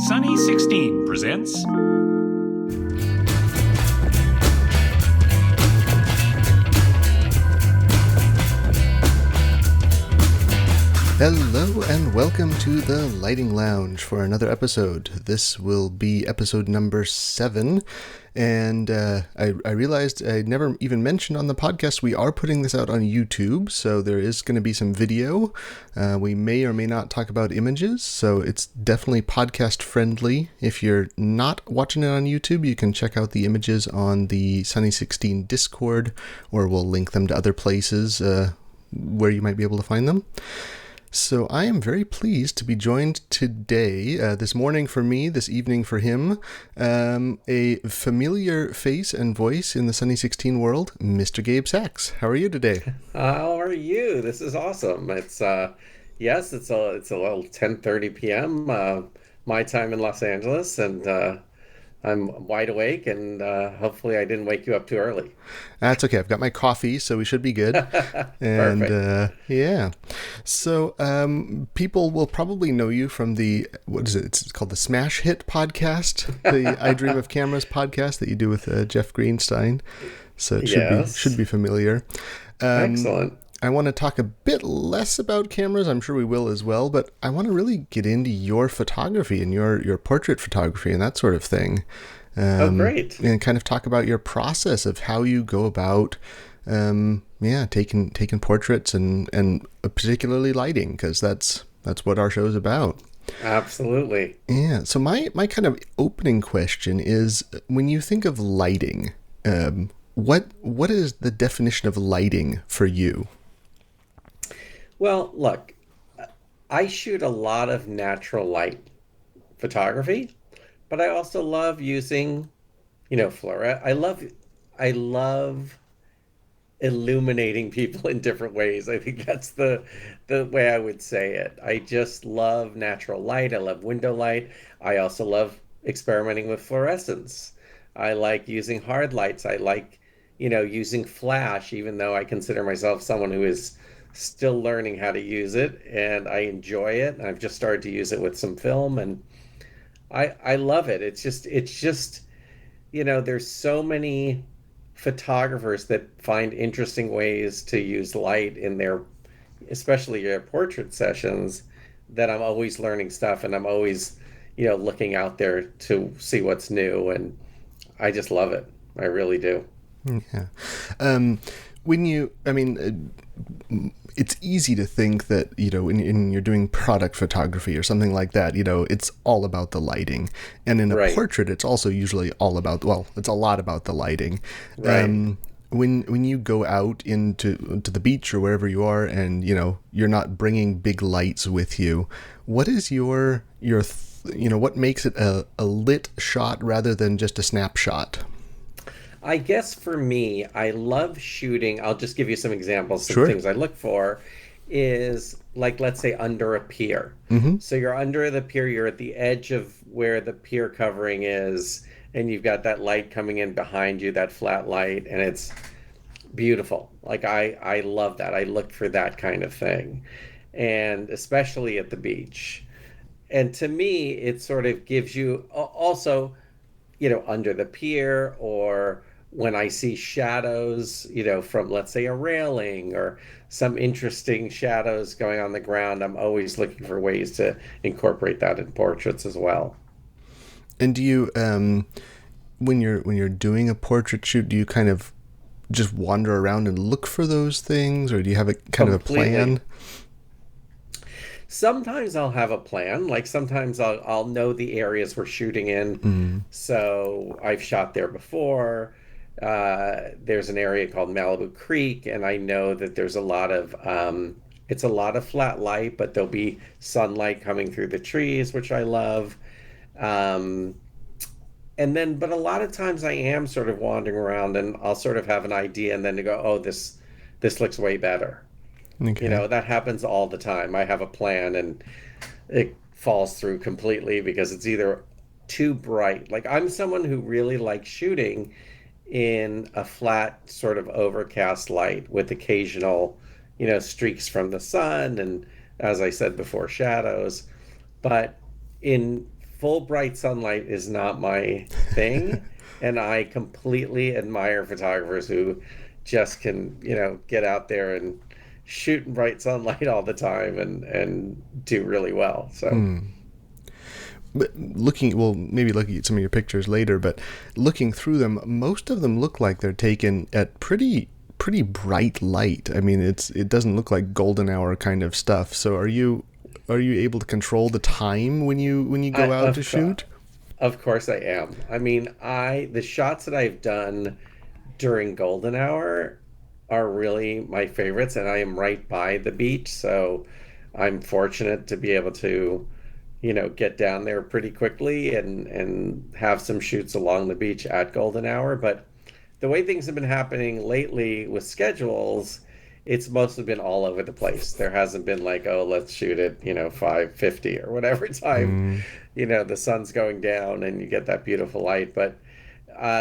Sunny 16 presents. Hello and welcome to the Lighting Lounge for another episode. This will be episode number 7, and I realized I never even mentioned on the podcast we are putting this out on YouTube, so there is going to be some video. We may or may not talk about images, so it's definitely podcast friendly. If you're not watching it on YouTube, you can check out the images on the Sunny 16 Discord, or we'll link them to other places where you might be able to find them. So I am very pleased to be joined today, this morning for me, this evening for him, a familiar face and voice in the Sunny 16 world, Mr. Gabe Sachs. How are you today? How are you? This is awesome. Yes, it's a little 10:30 p.m. My time in Los Angeles, and I'm wide awake, and hopefully I didn't wake you up too early. That's okay. I've got my coffee, so we should be good. And yeah. So people will probably know you from what is it? It's called the Smash Hit podcast, the I Dream of Cameras podcast that you do with Jeff Greenstein. So it should be familiar. Excellent. I want to talk a bit less about cameras. I'm sure we will as well, but I want to really get into your photography and your portrait photography and that sort of thing. Great. And kind of talk about your process of how you go about, taking portraits and particularly lighting, because that's what our show is about. Absolutely. Yeah. So my kind of opening question is, when you think of lighting, what is the definition of lighting for you? Well, look, I shoot a lot of natural light photography, but I also love using, fluorescent. I love illuminating people in different ways. I think that's the way I would say it. I just love natural light. I love window light. I also love experimenting with fluorescence. I like using hard lights. I like, using flash, even though I consider myself someone who is still learning how to use it, and I enjoy it. I've just started to use it with some film, and I love it. It's just there's so many photographers that find interesting ways to use light in their, especially their portrait sessions, that I'm always learning stuff, and I'm always looking out there to see what's new, and I just love it. I really do. Yeah. It's easy to think that, when you're doing product photography or something like that, it's all about the lighting. And in a portrait, it's also usually it's a lot about the lighting. Right. When you go out to the beach or wherever you are, and, you're not bringing big lights with you, what is what makes it a lit shot rather than just a snapshot? I guess for me, I love shooting. I'll just give you some examples. Some Sure. things I look for is, like, let's say under a pier. Mm-hmm. So you're under the pier, you're at the edge of where the pier covering is, and you've got that light coming in behind you, that flat light, and it's beautiful. Like, I love that. I look for that kind of thing, and especially at the beach. And to me, it sort of gives you also, under the pier, or when I see shadows, from, let's say, a railing or some interesting shadows going on the ground, I'm always looking for ways to incorporate that in portraits as well. And do you, when you're doing a portrait shoot, do you kind of just wander around and look for those things, or do you have of a plan? Sometimes I'll have a plan. Like, sometimes I'll know the areas we're shooting in. Mm. So I've shot there before. There's an area called Malibu Creek, and I know that there's a lot of it's a lot of flat light, but there'll be sunlight coming through the trees, which I love. But a lot of times I am sort of wandering around, and I'll sort of have an idea, and then to go, oh, this looks way better. Okay. That happens all the time. I have a plan, and it falls through completely because it's either too bright. Like, I'm someone who really likes shooting in a flat, sort of overcast light with occasional, streaks from the sun, and, as I said before, shadows. But in full bright sunlight is not my thing, and I completely admire photographers who just can, get out there and shoot in bright sunlight all the time and do really well. So, But maybe looking at some of your pictures later, but looking through them, most of them look like they're taken at pretty bright light. I mean, it doesn't look like golden hour kind of stuff. So are you able to control the time when you go out to shoot? Of course I am. I mean, the shots that I've done during golden hour are really my favorites, and I am right by the beach, so I'm fortunate to be able to, get down there pretty quickly and have some shoots along the beach at golden hour. But the way things have been happening lately with schedules, it's mostly been all over the place. There hasn't been like, oh, let's shoot at, 5:50 or whatever time, the sun's going down and you get that beautiful light. But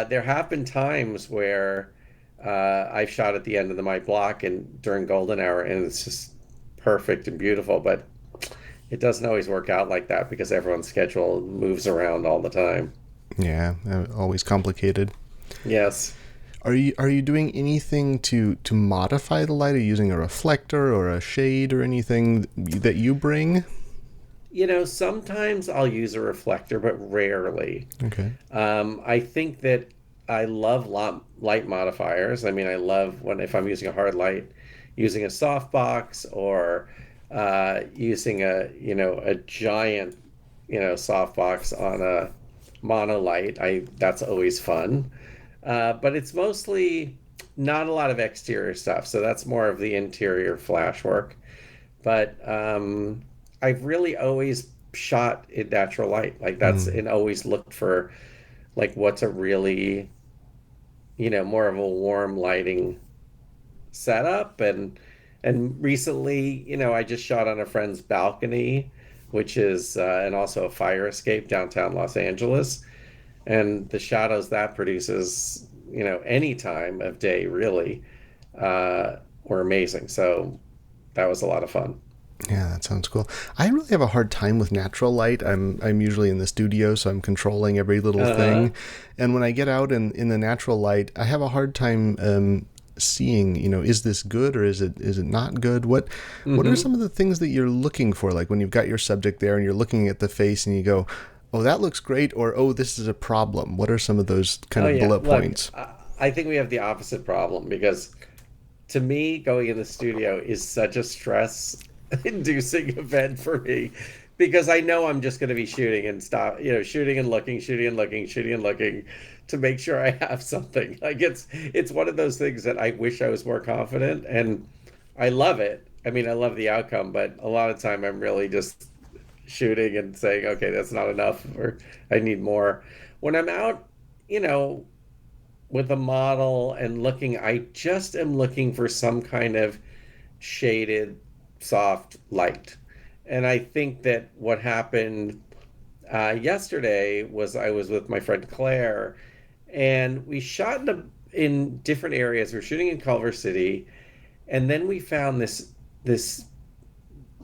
there have been times where I've shot at the end of my block and during golden hour, and it's just perfect and beautiful. But it doesn't always work out like that because everyone's schedule moves around all the time. Yeah, always complicated. Yes. Are you doing anything to modify the light? Are you using a reflector or a shade or anything that you bring? Sometimes I'll use a reflector, but rarely. Okay. I think that I love light modifiers. I mean, I love if I'm using a hard light, using a softbox or using a giant, softbox on a monolight. That's always fun. But it's mostly not a lot of exterior stuff. So that's more of the interior flash work. But I've really always shot in natural light. Like and always looked for like what's a really, more of a warm lighting setup. And recently, I just shot on a friend's balcony, which is and also a fire escape downtown Los Angeles. And the shadows that produces, any time of day really, were amazing. So that was a lot of fun. Yeah, that sounds cool. I really have a hard time with natural light. I'm usually in the studio, so I'm controlling every little thing. And when I get out in the natural light, I have a hard time seeing, is this good or is it not good? What are some of the things that you're looking for? Like when you've got your subject there and you're looking at the face and you go, oh, that looks great, or oh, this is a problem. What are some of those kind of bullet points? I think we have the opposite problem because to me, going in the studio is such a stress inducing event for me because I know I'm just going to be shooting and stop, shooting and looking, shooting and looking, shooting and looking to make sure I have something. Like it's one of those things that I wish I was more confident, and I love it. I mean, I love the outcome, but a lot of time I'm really just shooting and saying, okay, that's not enough, or I need more. When I'm out, with a model and looking, I just am looking for some kind of shaded soft light. And I think that what happened yesterday was I was with my friend Claire, and we shot in different areas. We're shooting in Culver City, and then we found this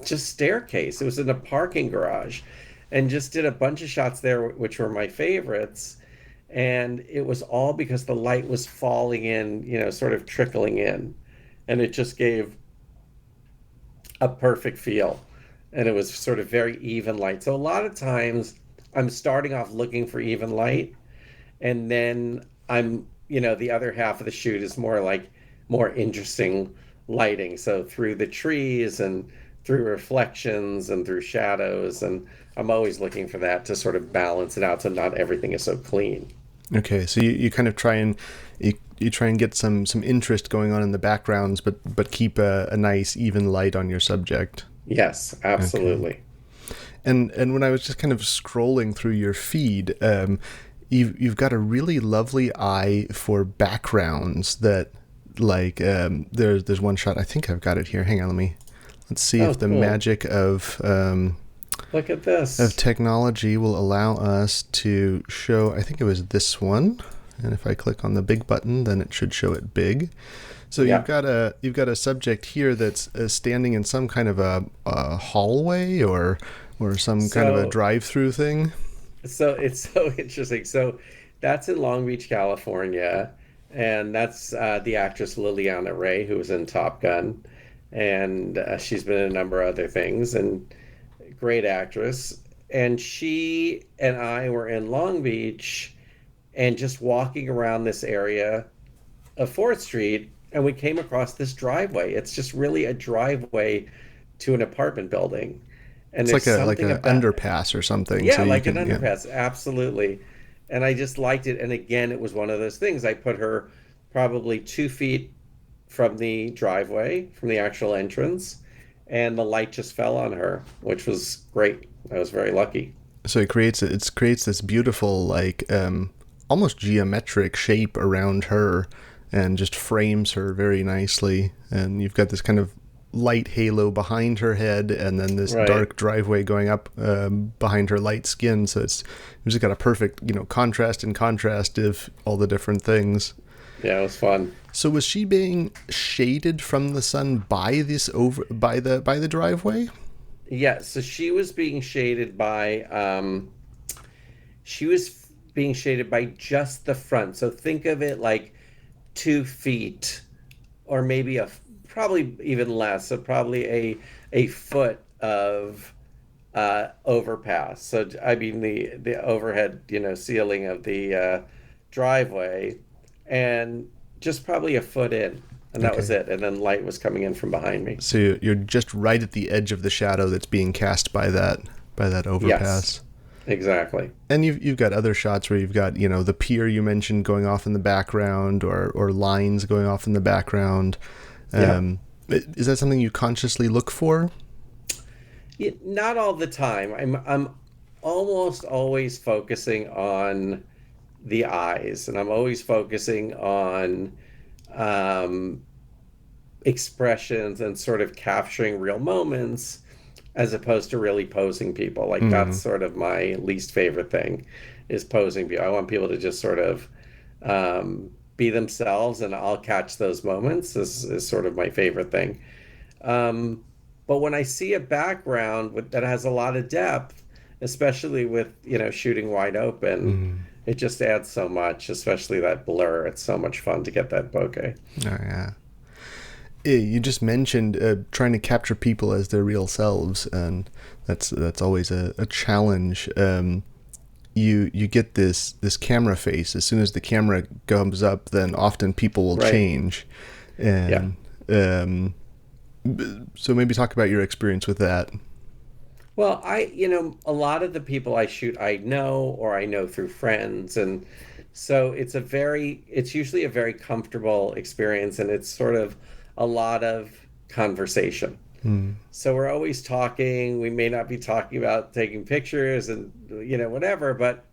just staircase. It was in a parking garage, and just did a bunch of shots there, which were my favorites. And it was all because the light was falling in, sort of trickling in, and it just gave a perfect feel, and it was sort of very even light. So a lot of times I'm starting off looking for even light, and then the other half of the shoot is more like more interesting lighting. So through the trees and through reflections and through shadows, and I'm always looking for that to sort of balance it out so not everything is so clean. Okay, so you kind of try and you try and get some interest going on in the backgrounds, but keep a nice even light on your subject. Yes, absolutely. Okay. And when I was just kind of scrolling through your feed, you've got a really lovely eye for backgrounds that like there's one shot, I think I've got it here. Hang on, let's see if the magic of look at this of technology will allow us to show. I think it was this one, and if I click on the big button, then it should show it big. So you've got a subject here that's standing in some kind of a hallway or some kind of a drive-through thing. So it's so interesting. So that's in Long Beach, California, and that's the actress Liliana Ray, who was in Top Gun, and she's been in a number of other things, and great actress. And she and I were in Long Beach and just walking around this area of 4th Street, and we came across this driveway. It's just really a driveway to an apartment building. And It's there's like something a about, underpass or something, so yeah, you like an can, yeah. underpass, absolutely. And I just liked it. And again, it was one of those things. I put her probably 2 feet from the driveway, from the actual entrance, and the light just fell on her, which was great. I was very lucky. So it creates this beautiful like almost geometric shape around her, and just frames her very nicely. And you've got this kind of light halo behind her head, and then this Right. dark driveway going up behind her light skin. So it's just got a perfect contrast and contrast of all the different things. Yeah, it was fun. So was she being shaded from the sun by this over by the driveway? Yeah, so she was being shaded by just the front. So think of it like 2 feet, or maybe probably even less. So probably a foot of overpass. So I mean the overhead, ceiling of the driveway, and just probably a foot in, and that was Okay. it. And then light was coming in from behind me. So you're just right at the edge of the shadow that's being cast by that Yes, overpass. exactly. And you've got other shots where you've got the pier you mentioned going off in the background, or lines going off in the background. Yeah. Is that something you consciously look for? Not all the time. I'm almost always focusing on the eyes, and I'm always focusing on um, expressions and sort of capturing real moments as opposed to really posing people. Like that's Mm, sort of my least favorite thing is posing people. I want people to just sort of be themselves, and I'll catch those moments is sort of my favorite thing. Um, but when I see a background that has a lot of depth, especially with, shooting wide open, mm. it just adds so much, especially that blur. It's so much fun to get that bokeh. Oh, yeah. You just mentioned trying to capture people as their real selves, and that's always a challenge. You get this camera face. As soon as the camera comes up, then often people will Right. change, Yeah. and so maybe talk about your experience with that. Well, a lot of the people I shoot, I know, or I know through friends. And so it's usually a very comfortable experience, and it's sort of a lot of conversation. Mm, So we're always talking. We may not be talking about taking pictures and, whatever, but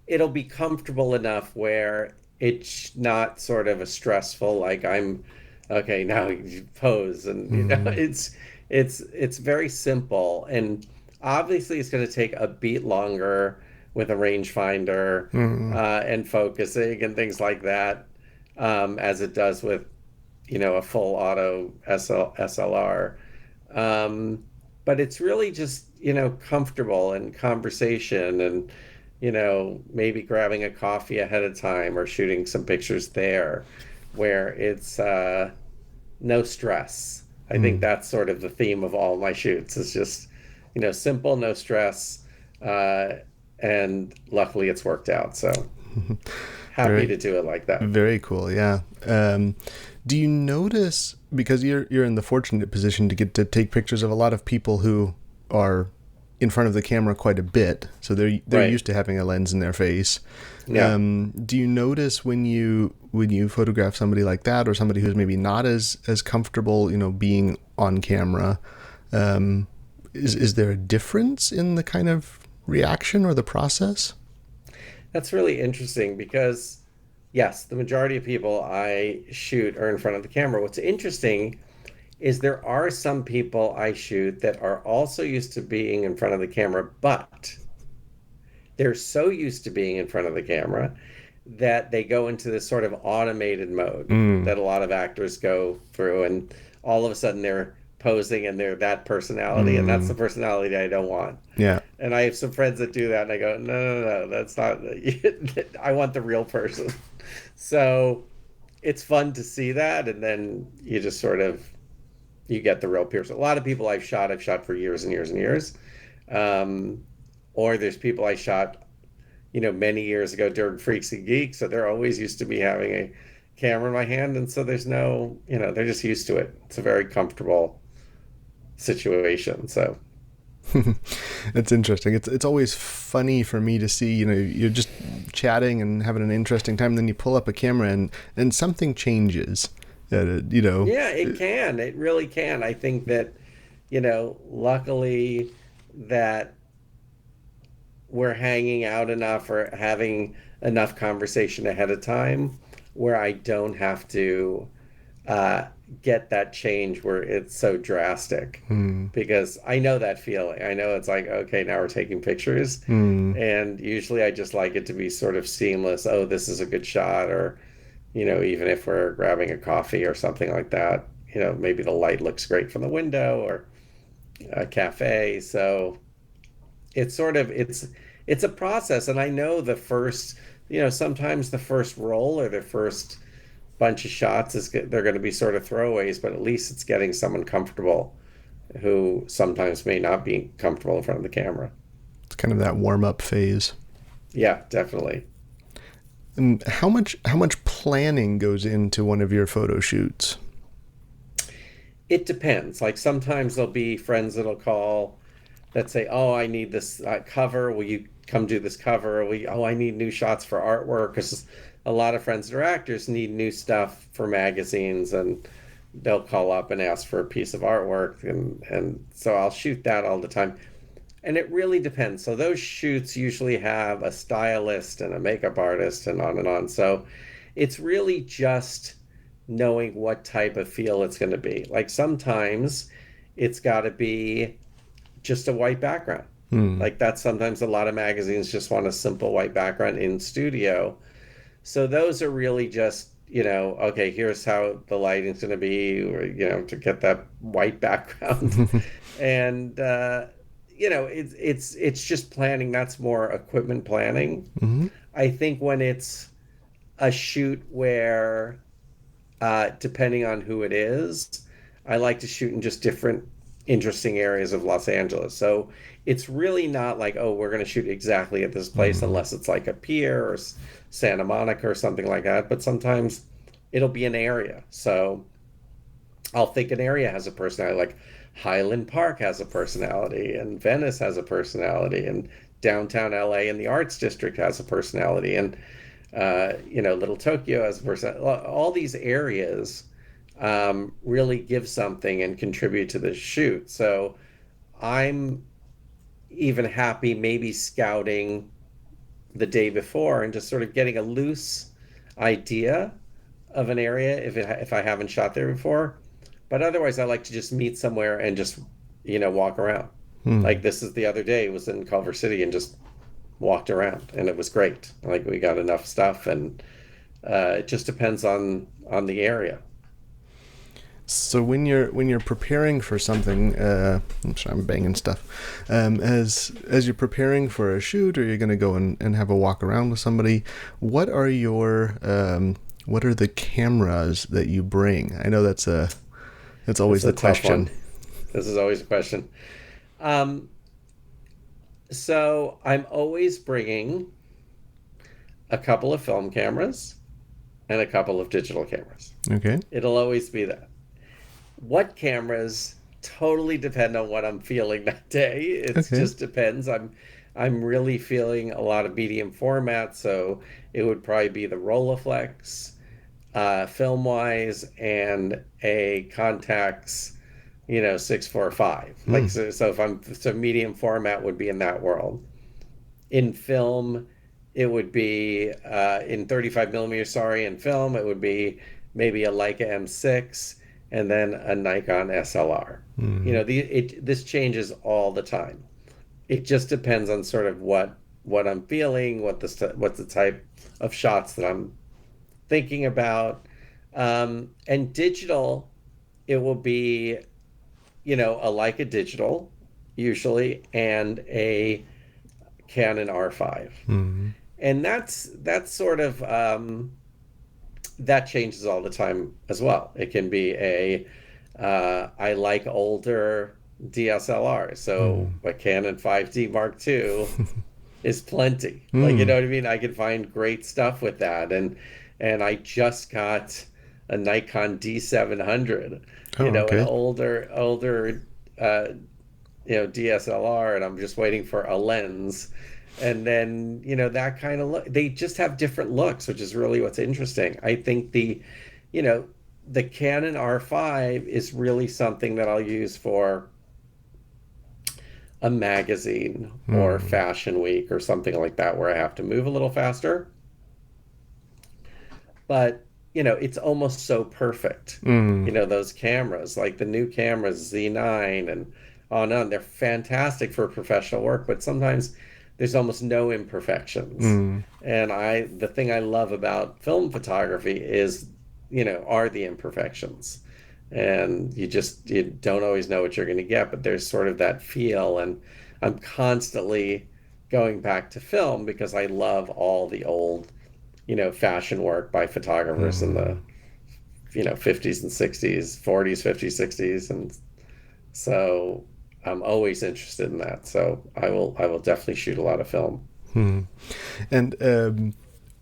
it'll be comfortable enough where it's not sort of a stressful, like I'm okay now you pose, and mm, it's very simple. And obviously it's going to take a beat longer with a rangefinder mm, and focusing and things like that, as it does with a full auto SLR. But it's really just, comfortable and conversation, and, maybe grabbing a coffee ahead of time or shooting some pictures there where it's no stress. I think mm. that's sort of the theme of all my shoots is just, simple, no stress. Uh, and luckily it's worked out. So happy Very to do it like that. very cool. Yeah. Do you notice, because you're in the fortunate position to get to take pictures of a lot of people who are in front of the camera quite a bit, so they're Right. used to having a lens in their face. Yeah. Do you notice when you photograph somebody like that, or somebody who's maybe not as comfortable, being on camera, um, is there a difference in the kind of reaction or the process? That's really interesting because, yes, the majority of people I shoot are in front of the camera. What's interesting is there are some people I shoot that are also used to being in front of the camera, but they're so used to being in front of the camera that they go into this sort of automated mode Mm, that a lot of actors go through, and all of a sudden they're posing and they're that personality, and that's Mm, the personality I don't want. yeah. And I have some friends that do that, and I go, no, no, no, that's not. I want the real person. So it's fun to see that, and then you just sort of you get the real person. A lot of people I've shot for years and years and years. Um, or there's people I shot, many years ago during Freaks and Geeks, so they're always used to me having a camera in my hand, and so there's no, they're just used to it. It's a very comfortable situation. So It's interesting. It's always funny for me to see, you're just chatting and having an interesting time, then you pull up a camera and something changes. yeah, it can. It really can. I think that, luckily that we're hanging out enough or having enough conversation ahead of time where I don't have to uh, get that change where it's so drastic. Hmm. Because I know that feeling. I know it's like, okay, now we're taking pictures. Hmm. And usually I just like it to be sort of seamless. Oh, this is a good shot. Or, even if we're grabbing a coffee or something like that, maybe the light looks great from the window or a cafe. So it's sort of it's a process, and I know the first, sometimes the first roll or the first bunch of shots they're going to be sort of throwaways, but at least it's getting someone comfortable who sometimes may not be comfortable in front of the camera. It's kind of that warm up phase. Yeah, definitely. And how much planning goes into one of your photo shoots? It depends. Like sometimes there'll be friends that'll call that say, "Oh, I need this cover. Will you come do this cover?" Or "Oh, I need new shots for artwork." Because a lot of friends that are actors need new stuff for magazines, and they'll call up and ask for a piece of artwork, and so I'll shoot that all the time. And it really depends. So those shoots usually have a stylist and a makeup artist and on and on. So it's really just knowing what type of feel it's going to be. Like sometimes it's got to be just a white background. Hmm. Like that's sometimes a lot of magazines just want a simple white background in studio. So those are really just, okay, here's how the lighting's going to be, or, to get that white background. And it's just planning. That's more equipment planning. Hmm. I think when it's a shoot where depending on who it is, I like to shoot in just different interesting areas of Los Angeles. So it's really not like, oh, we're going to shoot exactly at this place Hmm. unless it's like a pier or Santa Monica or something like that. But sometimes it'll be an area. So I'll think an area has a personality, like Highland Park has a personality, and Venice has a personality, and downtown LA and the Arts District has a personality, and Little Tokyo has a personality. All these areas really give something and contribute to the shoot. So I'm even happy maybe scouting the day before and just sort of getting a loose idea of an area if I haven't shot there before. But otherwise, I like to just meet somewhere and just walk around. Hmm. Like this is the other day was in Culver City and just walked around and it was great. Like we got enough stuff and it just depends on the area. So when you're preparing for something, I'm sorry, I'm banging stuff. As you're preparing for a shoot, or you're going to go and have a walk around with somebody, what are the cameras that you bring? I know that's That's always the a tough question. one. This is always a question. Um, so I'm always bringing a couple of film cameras and a couple of digital cameras. Okay. It'll always be that. What cameras totally depend on what I'm feeling that day. It Okay. just depends. I'm really feeling a lot of medium format, so it would probably be the Rolleiflex, film wise, and a Contax, 645. Hmm. So if I'm so medium format would be in that world. In film, it would be in 35 millimeter. Sorry, in film, it would be maybe a Leica M6 and then a Nikon SLR. Hmm. This changes all the time. It just depends on sort of what I'm feeling, what's the type of shots that I'm thinking about. And digital, it will be a Leica digital usually and a Canon R5. Mm. And that's sort of that changes all the time as well. It can be I like older DSLR, so Mm. a Canon 5D Mark II is plenty. Like, you Mm. know what I mean? I can find great stuff with that. And I just got a Nikon D700, Oh, an okay. older uh, DSLR, and I'm just waiting for a lens. And then, that kind of look, they just have different looks, which is really what's interesting. I think you know, the Canon R5 is really something that I'll use for a magazine or Mm. fashion week or something like that where I have to move a little faster. But, it's almost so perfect. Mm. Those cameras, like the new cameras, Z9 and on and on, they're fantastic for professional work, but sometimes there's almost no imperfections. Mm. And the thing I love about film photography is, are the imperfections. And you don't always know what you're going to get, but there's sort of that feel. And I'm constantly going back to film because I love all the old, fashion work by photographers in the, Mm. 50s and 60s, 40s, 50s, 60s. And so I'm always interested in that. So I will definitely shoot a lot of film. Mm. And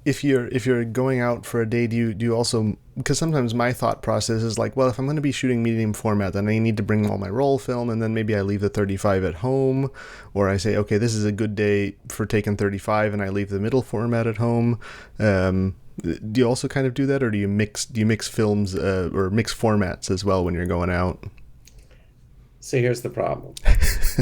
if you're going out for a day, do you also, because sometimes my thought process is like, well, if I'm going to be shooting medium format, then I need to bring all my roll film, and then maybe I leave the 35 at home, or I say, okay, this is a good day for taking 35, and I leave the middle format at home. Do you also kind of do that, or do you mix films or mix formats as well when you're going out? So here's the problem.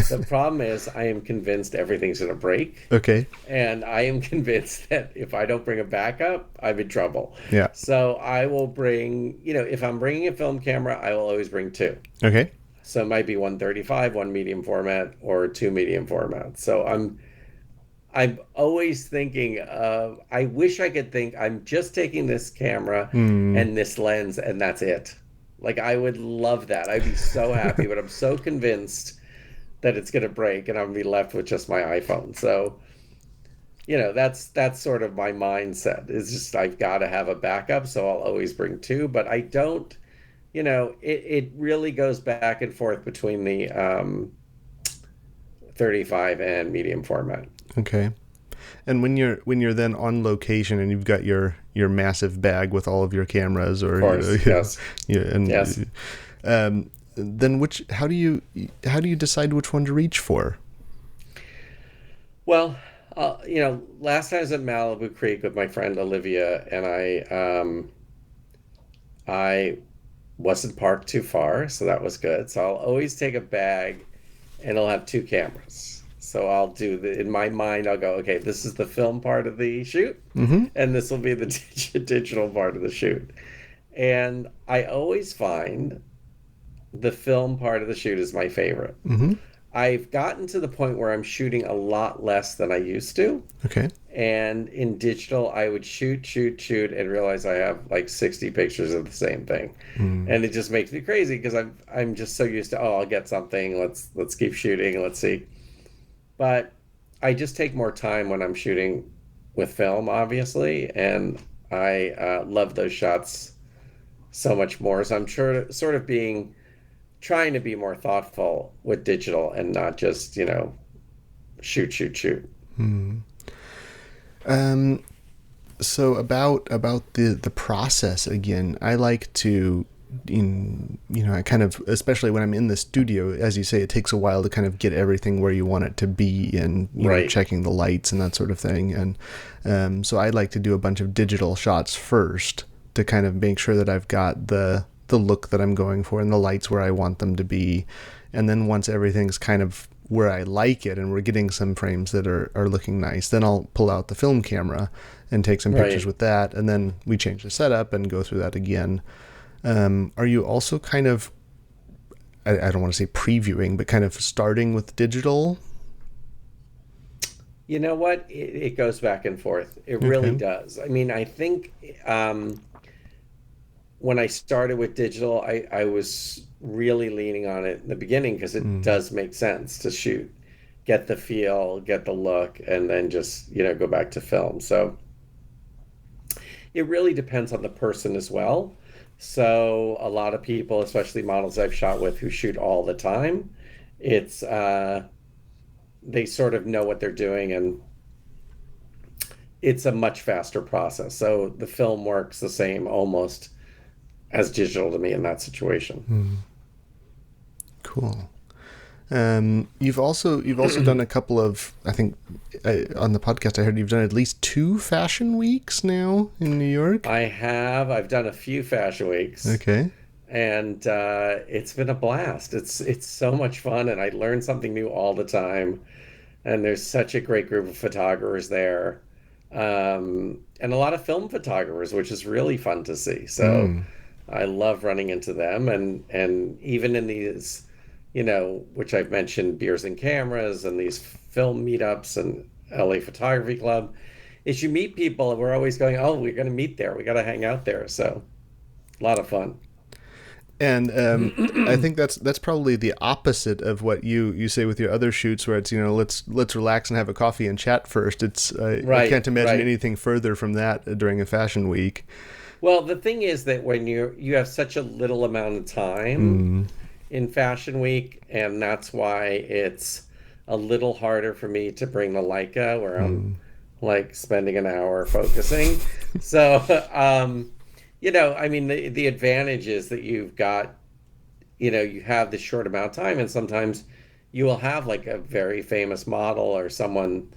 The problem is I am convinced everything's going to break. Okay. And I am convinced that if I don't bring a backup, I'm in trouble. Yeah. So I will bring, if I'm bringing a film camera, I will always bring two. Okay. So it might be 135, one medium format, or two medium formats. So I'm always thinking of, I wish I could think I'm just taking this camera Hmm. and this lens and that's it. Like I would love that. I'd be so happy, but I'm so convinced that it's going to break and I'm going to be left with just my iPhone. So, that's sort of my mindset. It's just I've got to have a backup, so I'll always bring two, but I don't, it really goes back and forth between the 35 and medium format. Okay. And when you're then on location and you've got your massive bag with all of your cameras, Of or course. Yes. yeah, Yes. and then which how do you decide which one to reach for? Well, last time I was at Malibu Creek with my friend Olivia, and I wasn't parked too far, so that was good. So I'll always take a bag, and I'll have two cameras. So I'll do in my mind, I'll go, okay, this is the film part of the shoot, Mm-hmm. and this will be the digital part of the shoot. And I always find the film part of the shoot is my favorite. Mm-hmm. I've gotten to the point where I'm shooting a lot less than I used to. Okay. And in digital, I would shoot, shoot, shoot, and realize I have like 60 pictures of the same thing, Mm. and it just makes me crazy because I'm just so used to, oh, I'll get something, let's keep shooting, let's see. But I just take more time when I'm shooting with film, obviously, and I love those shots so much more. So I'm sort of trying to be more thoughtful with digital and not just shoot, shoot, shoot. Mm. Um. So about the process again, I like to, I kind of, especially when I'm in the studio, as you say, it takes a while to kind of get everything where you want it to be, and Right, checking the lights and that sort of thing. And so I like to do a bunch of digital shots first to kind of make sure that I've got the look that I'm going for and the lights where I want them to be. And then once everything's kind of where I like it and we're getting some frames that are looking nice, then I'll pull out the film camera and take some pictures right. with that, and then we change the setup and go through that again. Are you also kind of, I don't want to say previewing, but kind of starting with digital? You know what? It goes back and forth. It really Okay. does. I mean, I think when I started with digital, I was really leaning on it in the beginning because it does make sense to shoot, get the feel, get the look, and then just, go back to film. So it really depends on the person as well. So a lot of people, especially models I've shot with who shoot all the time, it's they sort of know what they're doing, and it's a much faster process. So the film works the same almost as digital to me in that situation. Cool. You've also done a couple of, I think, on the podcast I heard you've done at least 2 fashion weeks now in New York. I've done a few fashion weeks. Okay. And it's been a blast. It's so much fun, and I learn something new all the time. And there's such a great group of photographers there, and a lot of film photographers, which is really fun to see. So I love running into them, and even in these, which I've mentioned, beers and cameras, and these film meetups and LA Photography Club, is you meet people, and we're always going, oh, we're going to meet there. We got to hang out there. So a lot of fun. And I think that's probably the opposite of what you say with your other shoots, where it's let's relax and have a coffee and chat first. It's I can't imagine anything further from that during a fashion week. Well, the thing is that when you have such a little amount of time in fashion week, and that's why it's a little harder for me to bring the Leica, where I'm like spending an hour focusing. So I mean, the advantage is that you've got, you have this short amount of time, and sometimes you will have like a very famous model or someone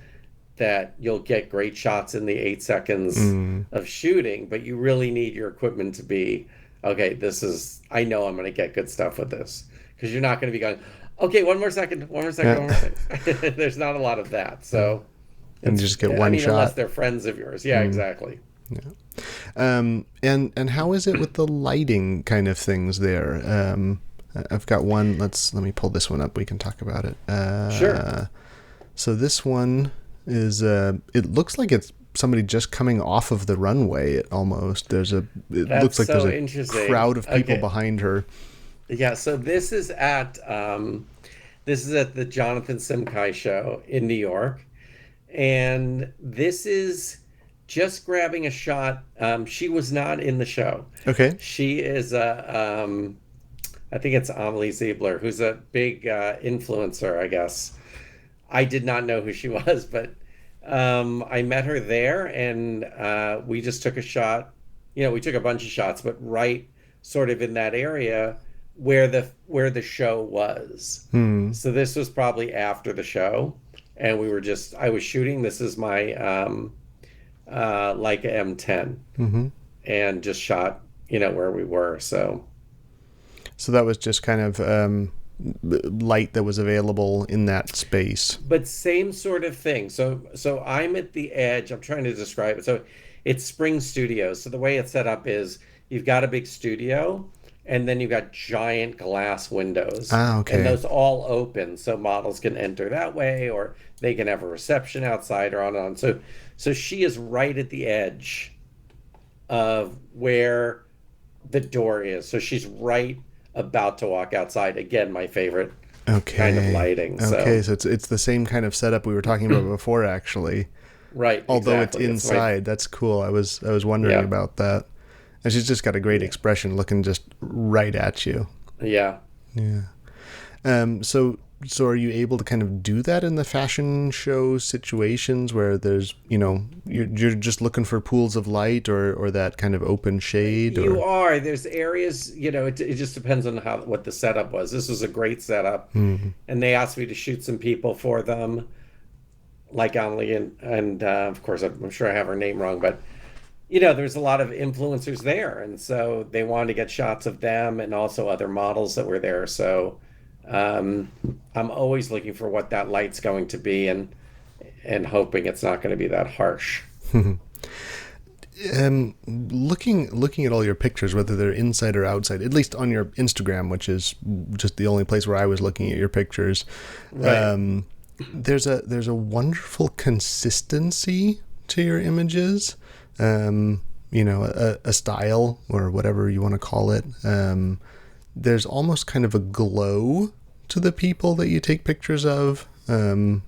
that you'll get great shots in the 8 seconds of shooting, but you really need your equipment to be, okay, I know I'm going to get good stuff with this, because you're not going to be going, okay, one more second. There's not a lot of that. So, and you just get one shot. Unless they're friends of yours. Yeah, exactly. Yeah. And how is it with the lighting kind of things there? I've got one. Let me pull this one up. We can talk about it. Sure. So this one is, it looks like it's somebody just coming off of the runway almost. It looks like so there's a crowd of people behind her. Yeah. So this is at the Jonathan Simkai show in New York. And this is just grabbing a shot. She was not in the show. Okay. She is I think it's Amelie Ziebler, who's a big influencer, I guess. I did not know who she was, but I met her there, and we just took a shot. We took a bunch of shots, but right sort of in that area where the show was. So this was probably after the show, and I was shooting. This is my Leica M10, and just shot, where we were. So that was just kind of light that was available in that space. But same sort of thing. So I'm at the edge. I'm trying to describe it. So it's Spring Studios. So the way it's set up is you've got a big studio, and then you've got giant glass windows. Okay. And those all open, so models can enter that way, or they can have a reception outside, or on and on. So she is right at the edge of where the door is. So she's right about to walk outside. Again, my favorite kind of lighting. Okay, so it's the same kind of setup we were talking about before, actually. Right. Although exactly. It's inside. That's cool. I was wondering about that. And she's just got a great expression, looking just right at you. Yeah. Yeah. So are you able to kind of do that in the fashion show situations where there's, you're just looking for pools of light or that kind of open shade? You are. There's areas, it just depends on what the setup was. This was a great setup. And they asked me to shoot some people for them, like Amelie, and of course, I'm sure I have her name wrong, but there's a lot of influencers there. And so they wanted to get shots of them and also other models that were there. So I'm always looking for what that light's going to be, and hoping it's not going to be that harsh. Looking at all your pictures, whether they're inside or outside, at least on your Instagram, which is just the only place where I was looking at your pictures, right. There's a wonderful consistency to your images. A style or whatever you want to call it. there's almost kind of a glow to the people that you take pictures of. The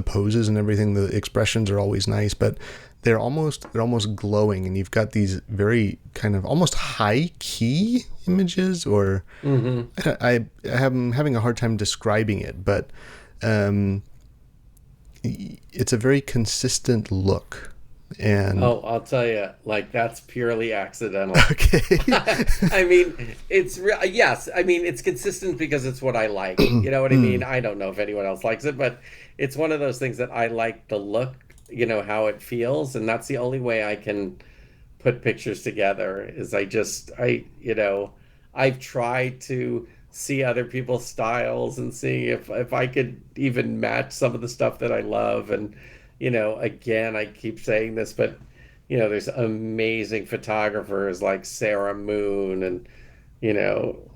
poses and everything, the expressions are always nice, but they're almost glowing, and you've got these very kind of almost high key images, or I'm having a hard time describing it, but it's a very consistent look. And I'll tell you, like that's purely accidental. okay. I mean, yes. I mean, it's consistent because it's what I like. You know what I mean? I don't know if anyone else likes it, but it's one of those things that I like the look, how it feels, and that's the only way I can put pictures together is I've tried to see other people's styles and see if I could even match some of the stuff that I love. And, again, I keep saying this, but, there's amazing photographers like Sarah Moon and,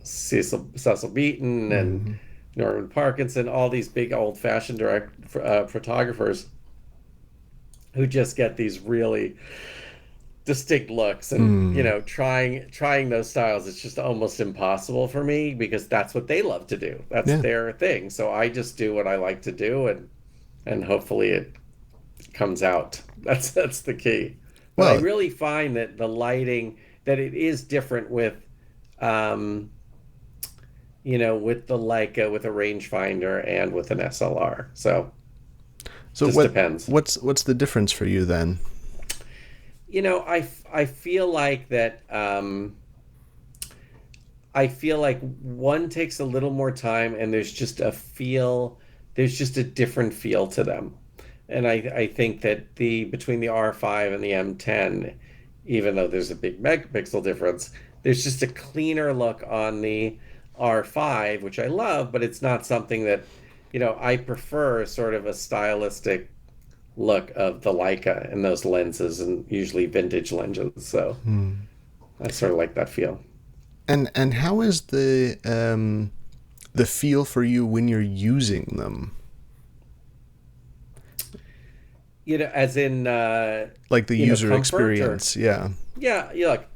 Cecil Beaton and Norman Parkinson, all these big old-fashioned photographers who just get these really distinct looks. And trying those styles, it's just almost impossible for me because that's what they love to do. That's their thing. So I just do what I like to do, and hopefully it comes out. That's the key. But I really find that the lighting, that it is different with with the Leica, with a rangefinder, and with an SLR. So just depends. What's the difference for you then? I feel like that. I feel like one takes a little more time, and there's just a different feel to them. And I think that between the R5 and the M10, even though there's a big megapixel difference, there's just a cleaner look on the R5, which I love, but it's not something that, I prefer sort of a stylistic look of the Leica and those lenses, and usually vintage lenses. So I sort of like that feel. And how is the feel for you when you're using them? As in like the user experience, yeah. Yeah, look,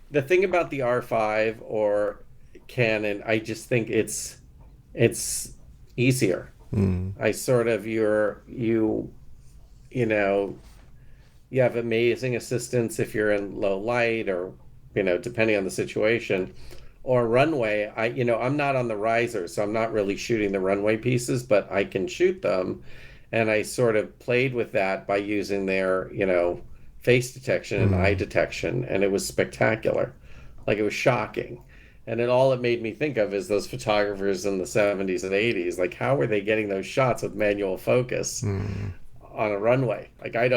the thing about the R5 or Canon, I just think it's easier. I sort of you have amazing assistance if you're in low light, or depending on the situation, or runway. I'm not on the riser, so I'm not really shooting the runway pieces, but I can shoot them. And I sort of played with that by using their, face detection and eye detection, and it was spectacular. Like, it was shocking. And then all it made me think of is those photographers in the 70s and 80s. Like, how were they getting those shots with manual focus on a runway? Like, I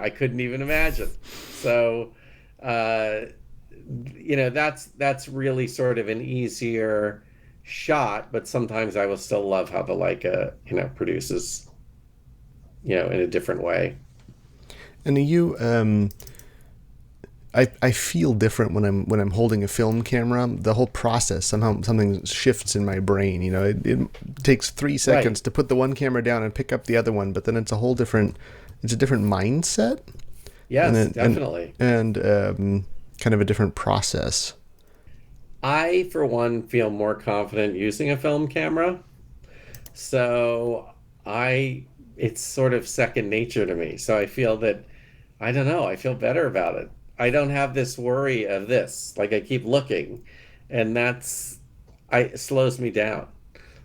couldn't even imagine. So, that's really sort of an easier shot, but sometimes I will still love how the Leica, produces, in a different way. And I feel different when I'm holding a film camera. The whole process, somehow something shifts in my brain. It takes 3 seconds to put the one camera down and pick up the other one, but then it's a different mindset. Yes, definitely. And kind of a different process. I, for one, feel more confident using a film camera. So it's sort of second nature to me. So I feel that, I don't know, I feel better about it. I don't have this worry of this. Like, I keep looking, and it slows me down.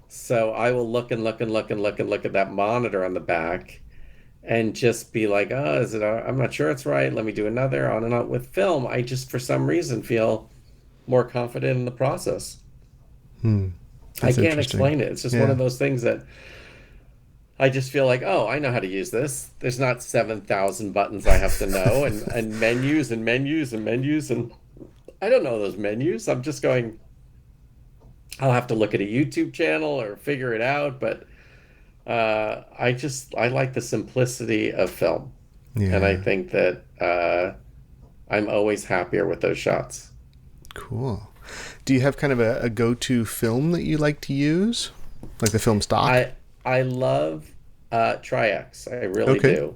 So I will look and look and look and look and look at that monitor on the back and just be like, oh, I'm not sure it's right. Let me do another, on and on. With film, I just, for some reason, feel more confident in the process. I can't explain it. It's just one of those things that I just feel like, oh, I know how to use this. There's not 7,000 buttons I have to know, and menus and menus and menus, and I don't know those menus. I'm just going, I'll have to look at a YouTube channel or figure it out, but I like the simplicity of film. Yeah. And I think that I'm always happier with those shots. Cool. Do you have kind of a go-to film that you like to use? Like the film stock? I love Tri-X. I really do.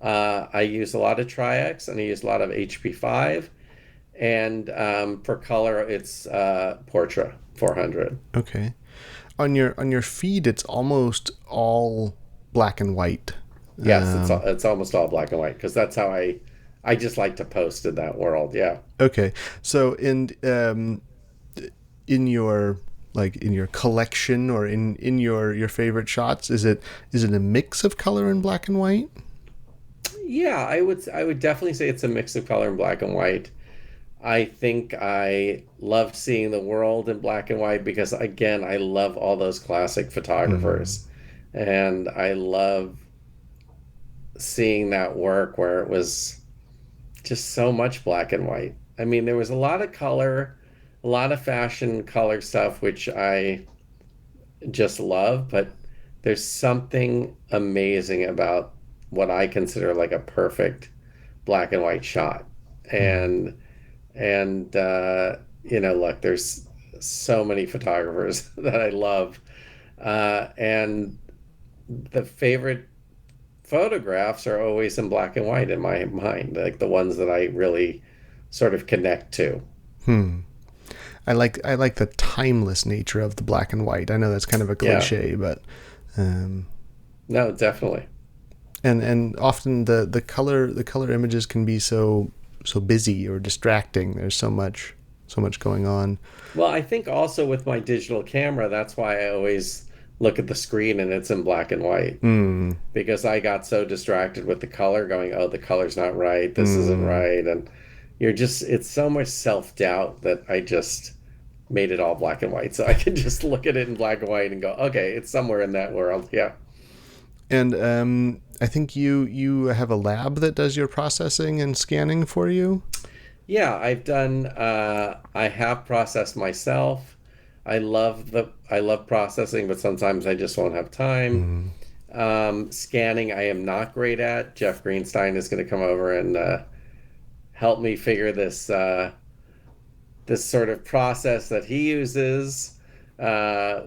I use a lot of Tri-X, and I use a lot of HP5. And for color, it's Portra 400. Okay. On your feed, it's almost all black and white. Yes, Um, it's almost all black and white because that's how I just like to post in that world. Yeah. okay. So in your in your collection or in your favorite shots, is it a mix of color and black and white? Yeah, I would definitely say it's a mix of color and black and white. I think I love seeing the world in black and white because again, I love all those classic Hmm. photographers. And I love seeing that work where it was just so much black and white. I mean, there was a lot of color, a lot of fashion color stuff, which I just love, but there's something amazing about what I consider like a perfect black and white shot. Hmm. And look, there's so many photographers that I love. And the favorite photographs are always in black and white in my mind, like the ones that I really sort of connect to. Hmm. I like the timeless nature of the black and white. I know that's kind of a Yeah, cliche, but um, no, definitely. and often the color images can be so busy or distracting. There's so much going on. Well, I think also with my digital camera, that's why I always look at the screen and it's in black and white Hmm. because I got so distracted with the color going, oh, the color's not right, this isn't Hmm. right. And it's so much self-doubt that I just made it all black and white. So I can just look at it in black and white and go, okay, it's somewhere in that world. Yeah. And I think you have a lab that does your processing and scanning for you. Yeah, I have processed myself. I love processing, but sometimes I just won't have time. Hmm. Scanning, I am not great at. Jeff Greenstein is going to come over and help me figure this sort of process that he uses,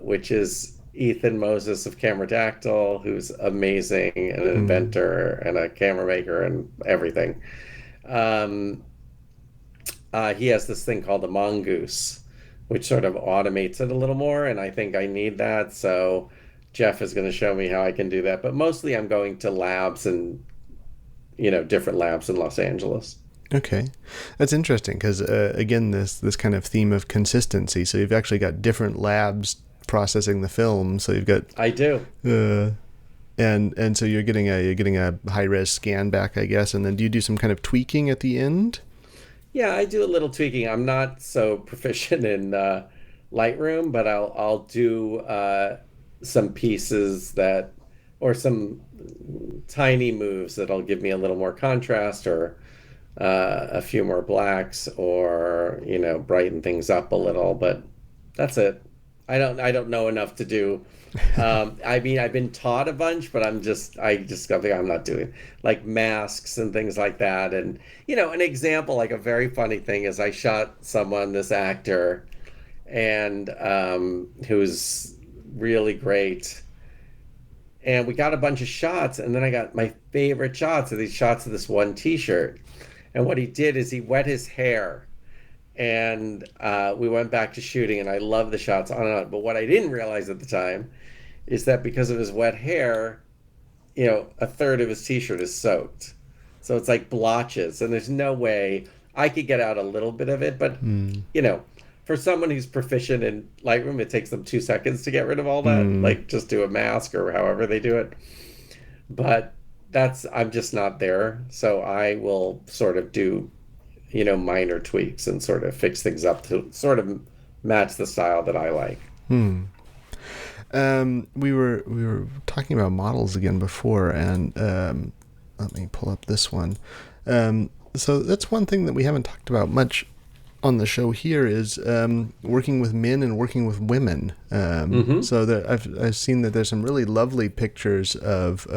which is Ethan Moses of Cameradactyl, who's amazing and an Hmm. inventor and a camera maker and everything. Um, he has this thing called the mongoose, which sort of automates it a little more, and I think I need that. So Jeff is going to show me how I can do that. But mostly, I'm going to labs and different labs in Los Angeles. Okay, that's interesting because again, this kind of theme of consistency. So you've actually got different labs processing the film. So you've got I do. uh, and so you're getting a high res scan back, I guess, and then do you do some kind of tweaking at the end? Yeah, I do a little tweaking. I'm not so proficient in Lightroom, but I'll do some pieces that or some tiny moves that'll give me a little more contrast or a few more blacks or brighten things up a little, but that's it. I don't know enough to do. I mean, I've been taught a bunch, but I just got I'm not doing like masks and things like that. And an example, like a very funny thing is I shot someone, this actor, and who's really great, and we got a bunch of shots, and then I got my favorite shots of these shots of this one T-shirt. And what he did is he wet his hair, and we went back to shooting, and I love the shots on and on. But what I didn't realize at the time is that because of his wet hair, a third of his t-shirt is soaked. So it's like blotches, and there's no way I could get out a little bit of it, but Hmm. you know, for someone who's proficient in Lightroom, it takes them 2 seconds to get rid of all that. Hmm. Like just do a mask or however they do it. But I'm just not there. So I will sort of do, minor tweaks and sort of fix things up to sort of match the style that I like. Hmm. We were talking about models again before, and let me pull up this one. So that's one thing that we haven't talked about much on the show here is working with men and working with women. Mm-hmm. So that I've seen that there's some really lovely pictures of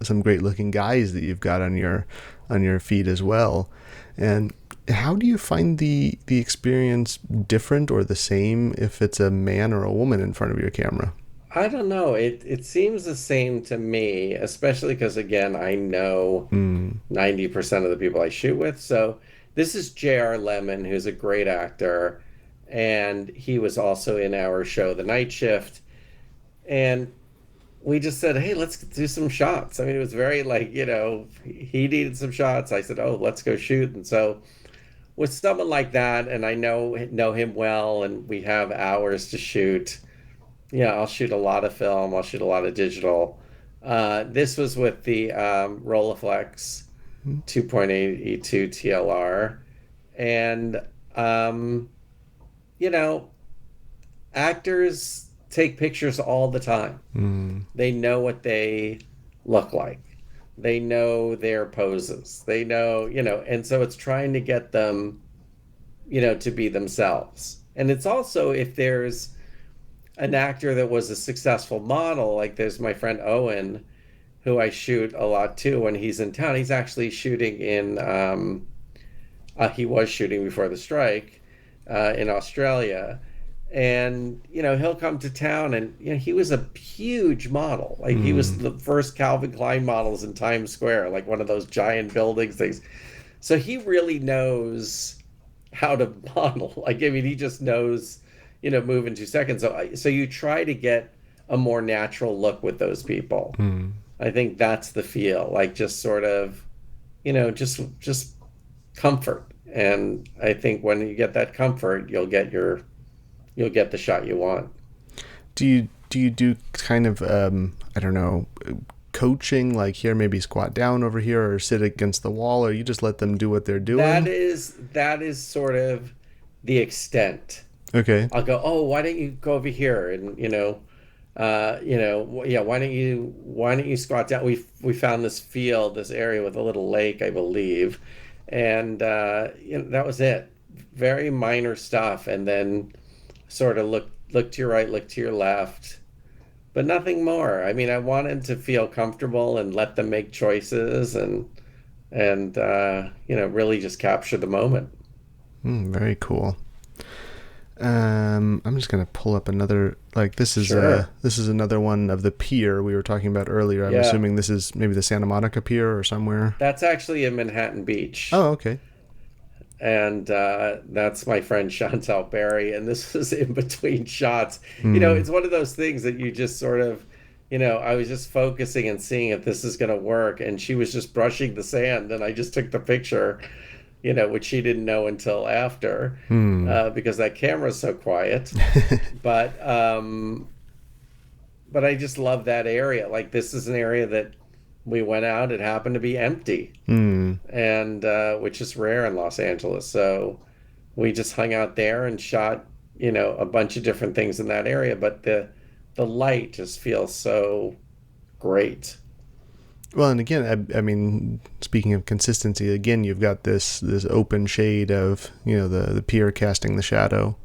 some great looking guys that you've got on your feed as well. And how do you find the experience different or the same if it's a man or a woman in front of your camera? I don't know. It seems the same to me, especially because again, I know Mm. 90% of the people I shoot with. So this is J.R. Lemon, who's a great actor, and he was also in our show, The Night Shift. And we just said, hey, let's do some shots. I mean, it was very like, he needed some shots. I said, oh, let's go shoot. And so with someone like that, and I know him well, and we have hours to shoot. Yeah, I'll shoot a lot of film. I'll shoot a lot of digital. This was with the Rolleiflex 2.8 E2 TLR, and um, you know, actors take pictures all the time. They know what they look like. They know their poses. They know, and so it's trying to get them, to be themselves. And it's also if there's an actor that was a successful model, like there's my friend Owen, who I shoot a lot too when he's in town. He's actually shooting he was shooting before the strike in Australia. And, he'll come to town and, he was a huge model. Like he was the first Calvin Klein models in Times Square, like one of those giant buildings things. So he really knows how to model. Like, I mean, he just knows, move in 2 seconds. So you try to get a more natural look with those people. I think that's the feel, like just sort of, just comfort. And I think when you get that comfort, you'll get the shot you want. Do you do kind of I don't know, coaching, like here maybe squat down over here or sit against the wall, or you just let them do what they're doing? That is sort of the extent. Okay. I'll go, oh, why don't you go over here and yeah, why don't you squat down? We found this field, this area with a little lake, I believe, and that was it. Very minor stuff, and then sort of look to your right, look to your left, but nothing more. I mean, I wanted to feel comfortable and let them make choices and really just capture the moment. Very cool. I'm just gonna pull up another, like this is Sure. this is another one of the pier we were talking about earlier. I'm assuming this is maybe the Santa Monica Pier or somewhere. That's actually in Manhattan Beach. Oh, okay. And that's my friend Chantal Berry, and this was in between shots. It's one of those things that you just sort of, I was just focusing and seeing if this is going to work, and she was just brushing the sand, and I just took the picture, which she didn't know until after, because that camera's so quiet. But I just love that area. Like this is an area that we went out, it happened to be empty, and which is rare in Los Angeles. So we just hung out there and shot, a bunch of different things in that area. But the light just feels so great. Well, and again, I mean, speaking of consistency, again, you've got this open shade of, the pier casting the shadow,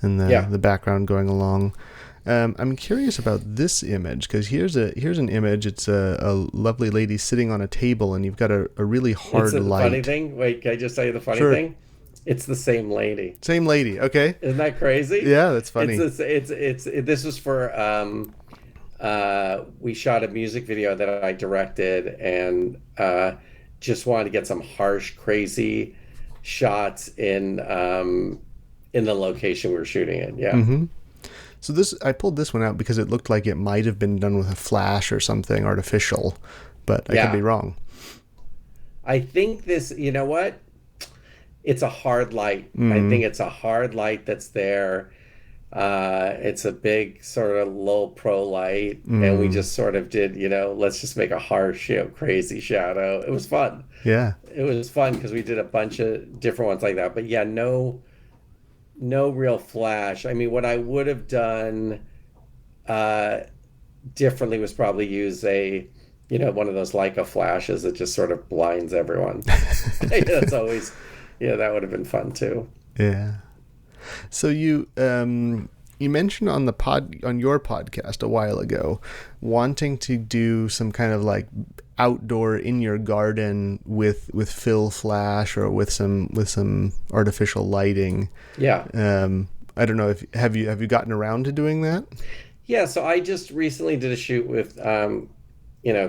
and the background going along. I'm curious about this image, because here's an image. It's a lovely lady sitting on a table, and you've got a really hard light. Funny thing. Wait, can I just tell you the funny thing? It's the same lady. Same lady. Okay. Isn't that crazy? Yeah, that's funny. This was for we shot a music video that I directed, and just wanted to get some harsh, crazy shots in the location we were shooting in. Yeah. Mm-hmm. So I pulled this one out because it looked like it might have been done with a flash or something artificial, but I could be wrong. I think this, you know what? It's a hard light. I think it's a hard light that's there. It's a big sort of low pro light, and we just sort of did, let's just make a harsh, crazy shadow. It was fun. Yeah. It was fun because we did a bunch of different ones like that. But yeah, no real flash. I mean, what I would have done differently was probably use one of those Leica flashes that just sort of blinds everyone. That's always, that would have been fun too. Yeah. So you mentioned on your podcast a while ago wanting to do some kind of like outdoor in your garden with fill flash or with some artificial lighting. Yeah. I don't know if have you gotten around to doing that? Yeah, so I just recently did a shoot with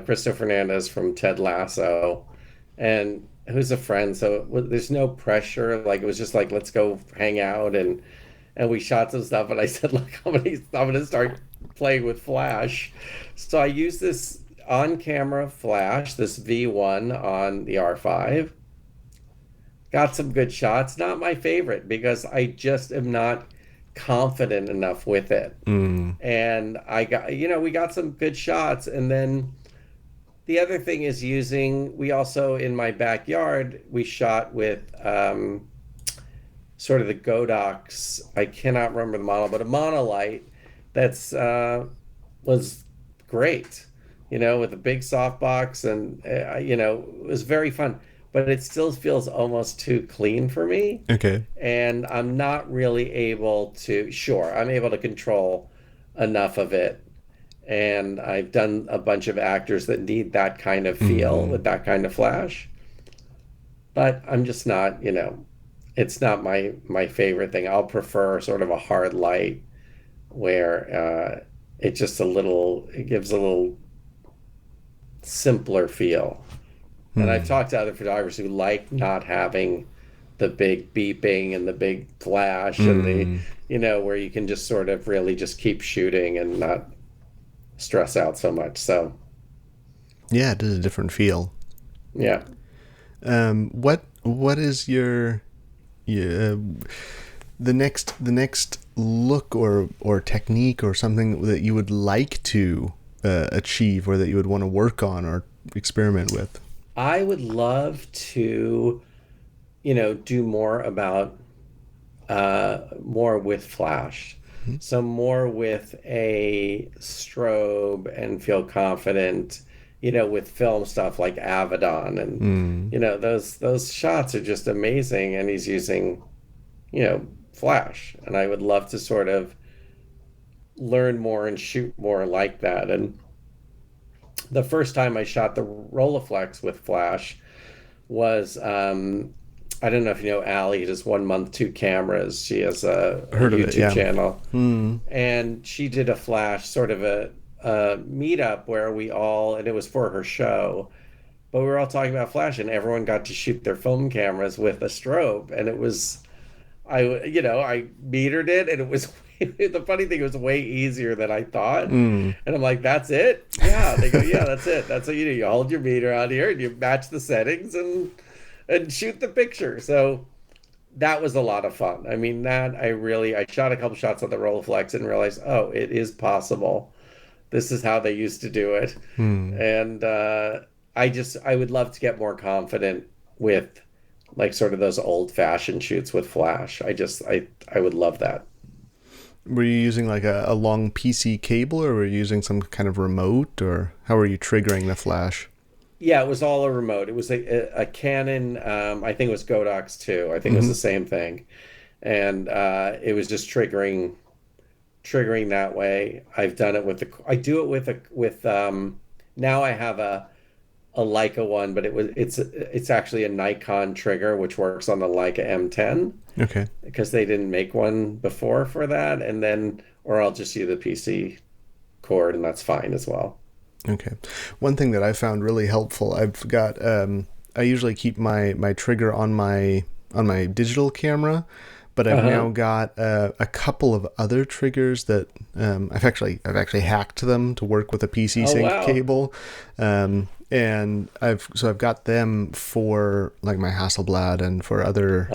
Christo Fernandez from Ted Lasso, and who's a friend, so there's no pressure. Like it was just like let's go hang out, and we shot some stuff. And I said, look, I'm gonna start playing with Flash. So I use this on-camera Flash, this V1 on the R5. Got some good shots. Not my favorite because I just am not confident enough with it. Mm. And I got, we got some good shots. And then the other thing is we also in my backyard, we shot with sort of the Godox. I cannot remember the model, but a monolight that's was great, with a big softbox, and it was very fun. But it still feels almost too clean for me, Okay. and I'm not really able to. Sure, I'm able to control enough of it, and I've done a bunch of actors that need that kind of feel Mm. with that kind of flash. But I'm just not, it's not my favorite thing. I'll prefer sort of a hard light where it gives a little simpler feel. And I've Mm. talked to other photographers who like not having the big beeping and the big flash and Mm. where you can just sort of really just keep shooting and not stress out so much. So, Yeah, it is a different feel. yeah. What is your the next look or technique or something that you would like to achieve or that you would want to work on or experiment with? I would love to, do more with flash. So more with a strobe and feel confident, with film stuff like Avedon and Mm. those shots are just amazing and he's using, flash. And I would love to sort of learn more and shoot more like that. And the first time I shot the Rolleiflex with flash was I don't know if you know Allie, does 1 month, two cameras. She has a Heard of it, YouTube yeah. channel. Mm. And she did a flash sort of a meetup where and it was for her show, but we were all talking about flash and everyone got to shoot their film cameras with a strobe. And it was, I metered it and it was, the funny thing, it was way easier than I thought. Mm. And I'm like, that's it? Yeah. They go, yeah, that's it. That's what you do. You hold your meter out here and you match the settings and shoot the picture. So that was a lot of fun. I mean, I shot a couple shots on the Rolleiflex and realized, oh, it is possible. This is how they used to do it. Mm. And I would love to get more confident with like sort of those old fashioned shoots with flash. I would love that. Were you using like a long PC cable, or were you using some kind of remote, or how were you triggering the flash? Yeah, it was all a remote. It was a Canon, I think it was Godox too. I think it was Mm-hmm. the same thing. And it was just triggering that way. I've done it I do it now I have a Leica one, but it's actually a Nikon trigger, which works on the Leica M10 Okay. because they didn't make one before for that. And then, or I'll just use the PC cord and that's fine as well. Okay. One thing that I found really helpful, I've got I usually keep my trigger on my digital camera, but I've Uh-huh. now got a couple of other triggers that I've actually hacked them to work with a PC Oh, sync wow. cable. And I've got them for like my Hasselblad and for Oh,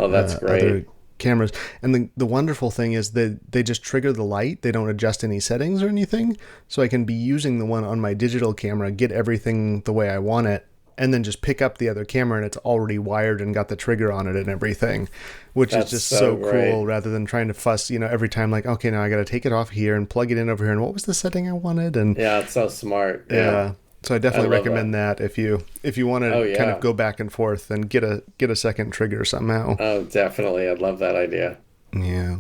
that's other great. cameras. And the wonderful thing is that they just trigger the light. They don't adjust any settings or anything. So I can be using the one on my digital camera, get everything the way I want it, and then just pick up the other camera and it's already wired and got the trigger on it and everything, which is That's just so so great. cool, rather than trying to fuss, every time, like, okay, now I got to take it off here and plug it in over here. And what was the setting I wanted? And Yeah, it's so smart. Yeah. yeah. So I I definitely love that. recommend that if you want Oh, to kind of yeah. go back and forth and get a second trigger somehow. Oh, definitely. I love that idea. Yeah.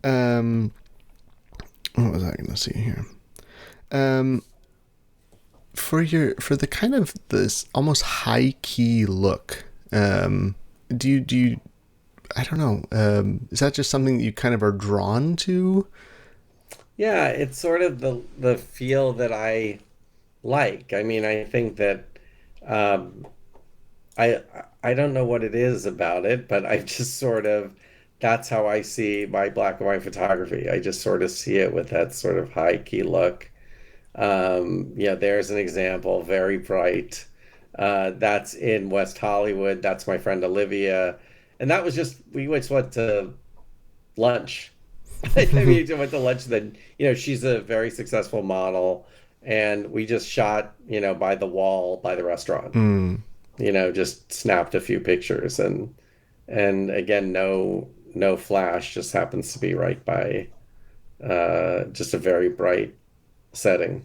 Um, what was I going to see here? Um, for the kind of this almost high key look, do you I don't know, is that just something that you kind of are drawn to? Yeah, it's sort of the feel that I like. I mean, I think that um, I I don't know what it is about it, but I just sort of that's how I see my black and white photography. I just sort of see it with that sort of high key look. Yeah, there's an example, very bright. That's in West Hollywood. That's my friend Olivia. And that was just, we just went to lunch. I mean, we went to lunch, then, she's a very successful model. And we just shot, by the wall, by the restaurant, Mm. just snapped a few pictures. And again, no flash, just happens to be right by just a very bright setting.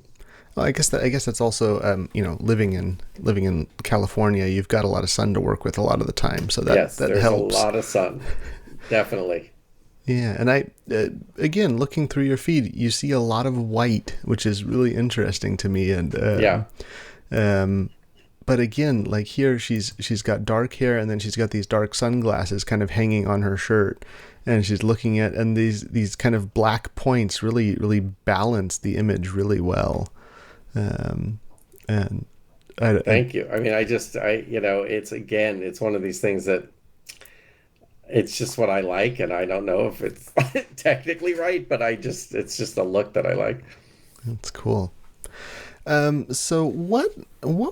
Well, I guess that's also living in California. You've got a lot of sun to work with a lot of the time, so Yes, that there's a helps. lot of sun. Definitely. Yeah, and again, looking through your feed, you see a lot of white, which is really interesting to me. And Yeah. um, but again, like here, she's got dark hair, and then she's got these dark sunglasses kind of hanging on her shirt, and she's looking at, and these kind of black points really balance the image really well. Um, and I Thank you. I mean, it's again, it's one of these things that it's just what I like, and I don't know if it's technically right, but it's just a look that I like. That's cool. So what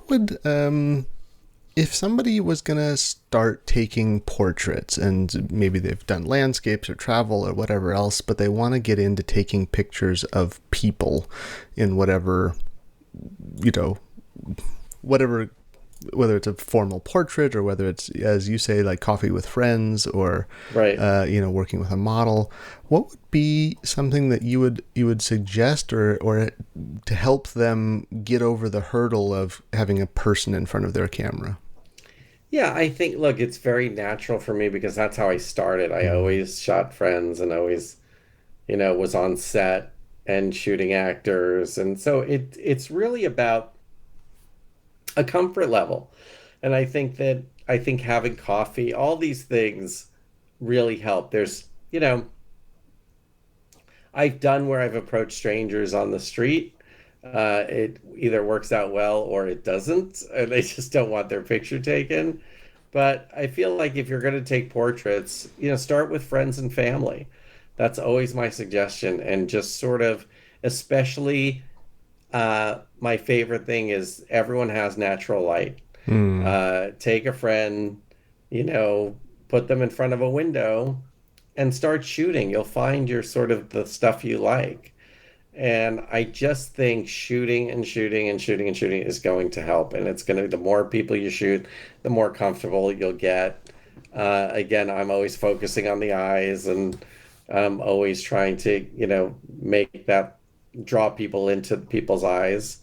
would if somebody was gonna start taking portraits, and maybe they've done landscapes or travel or whatever else, but they want to get into taking pictures of people in whatever, you know, whatever, whether it's a formal portrait or whether it's, as you say, like coffee with friends or Right. working with a model, what would be something that you would suggest, or to help them get over the hurdle of having a person in front of their camera? Yeah, I think, look, it's very natural for me because that's how I started. I Mm. always shot friends and always, was on set and shooting actors. And so it's really about a comfort level. And I think having coffee, all these things really help. I've done where I've approached strangers on the street. It either works out well or it doesn't, and they just don't want their picture taken. But I feel like if you're going to take portraits, start with friends and family. That's always my suggestion. And just sort of, especially, my favorite thing is everyone has natural light. Mm. Take a friend, you know, put them in front of a window and start shooting. You'll find your sort of the stuff you like. And I just think shooting and shooting and shooting and shooting is going to help. And it's going to, the more people you shoot, the more comfortable you'll get. Again, I'm always focusing on the eyes and always trying to, make that draw people into people's eyes.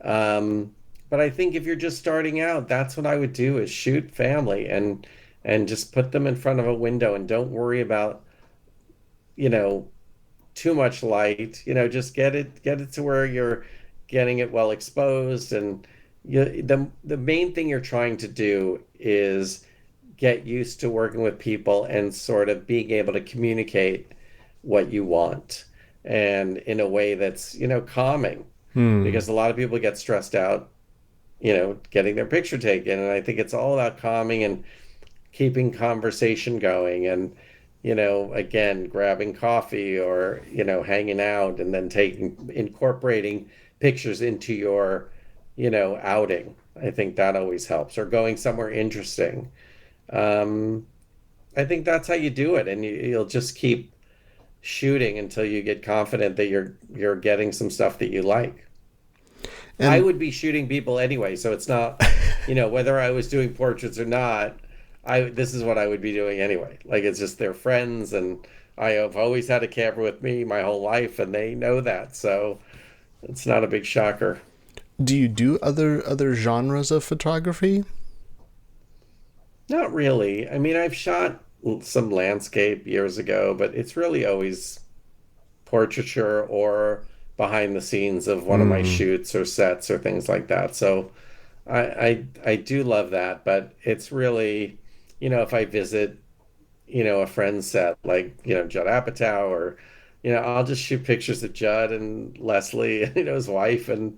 Um, but I think if you're just starting out, that's what I would do is shoot family and just put them in front of a window and don't worry about, you know, too much light. Just get it to where you're getting it well exposed and the main thing you're trying to do is get used to working with people and sort of being able to communicate what you want and in a way that's, calming Hmm. because a lot of people get stressed out, getting their picture taken. And I think it's all about calming and keeping conversation going and, again, grabbing coffee or, hanging out and then incorporating pictures into your, outing. I think that always helps or going somewhere interesting. Um, I think that's how you do it. And you'll just keep shooting until you get confident that you're getting some stuff that you like. I And would be shooting people anyway, so it's not, whether I was doing portraits or not, this is what I would be doing anyway. Like it's just their friends and I have always had a camera with me my whole life and they know that. So it's not a big shocker. do you do other genres of photography? Not really. I mean, I've shot some landscape years ago, but it's really always portraiture or behind the scenes of one of my Hmm. shoots or sets or things like that. So I do love that, but it's really, if I visit, a friend's set like, Judd Apatow or, I'll just shoot pictures of Judd and Leslie, his wife and,